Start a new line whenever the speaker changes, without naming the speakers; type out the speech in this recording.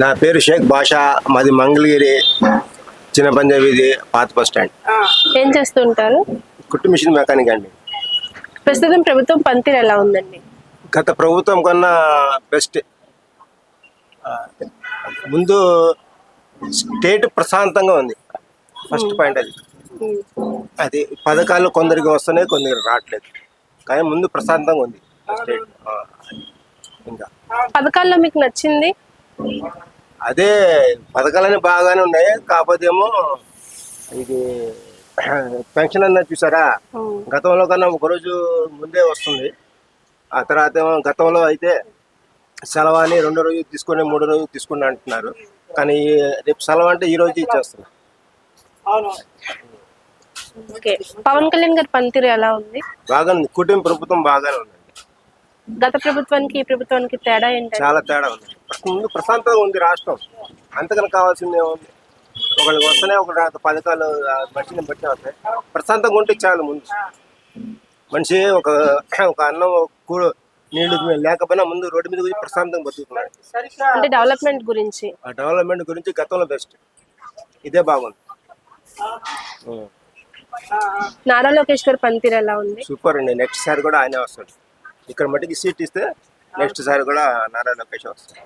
నా పేరు షేక్ బాషా, మాది మంగళగిరి, చిన్న పంజాబ్ వీధి, పాత బస్ స్టాండ్.
ఏం చేస్తుంటారు?
కుట్టు మిషన్ మెకానిక్ అండి.
ప్రస్తుతం ప్రభుత్వం పనితీరు ఎలా ఉందండి?
గత ప్రభుత్వం కన్నా బెస్ట్. ముందు స్టేట్ ప్రశాంతంగా ఉంది. ఫస్ట్ పాయింట్ అది. అది పథకాలు కొందరికి వస్తున్నాయి, కొందరికి రావట్లేదు. కానీ ముందు ప్రశాంతంగా ఉంది స్టేట్. ఇంకా
పథకాల్లో మీకు నచ్చింది?
అదే పథకాలన్నీ బాగానే ఉన్నాయి. కాకపోతే ఏమో ఇది పెన్షన్ అన్నది చూసారా, గతంలో కన్నా ఒకరోజు ముందే వస్తుంది. ఆ తర్వాత ఏమో గతంలో అయితే సెలవు అని 2 రోజులు తీసుకొని 3 రోజులు తీసుకుని అంటున్నారు. కానీ రేపు సెలవు అంటే ఈ రోజు ఇచ్చేస్తున్నారు.
ఓకే, పవన్ కళ్యాణ్ గారి పనితీరు ఎలా ఉంది?
బాగానే ఉంది. కుటుంబ ప్రభుత్వం బాగానే ఉందండి.
గత ప్రభుత్వానికి ఈ ప్రభుత్వానికి తేడా ఏంటంటే?
చాలా తేడా ఉంది. ముందు ప్రశాంతంగా ఉంది రాష్ట్రం. అంతకన్నా కావాల్సింది ఏముంది? ఒకరికి వస్తేనే ఒక పథకాలు మనిషిని బట్టి వస్తాయి. ప్రశాంతంగా ఉంటే చాలు. ముందు మనిషి ఒక అన్నం నీళ్లు లేకపోయినా ముందు రోడ్డు మీద పోయి ప్రశాంతంగా బతుకుతున్నాడు.
అంటే డెవలప్మెంట్ గురించి.
ఆ డెవలప్మెంట్ గురించి గతంలో బెస్ట్, ఇదే బాగుంది.
నారా లోకేష్ గారి పనితీరు ఎలా ఉంది?
సూపర్ అండి. నెక్స్ట్ సారి కూడా ఆయనే వస్తాడు. ఇక్కడ మట్టికి సీట్ ఇస్తే నెక్స్ట్ సారి కూడా నారా లోకేష్ వస్తాడు.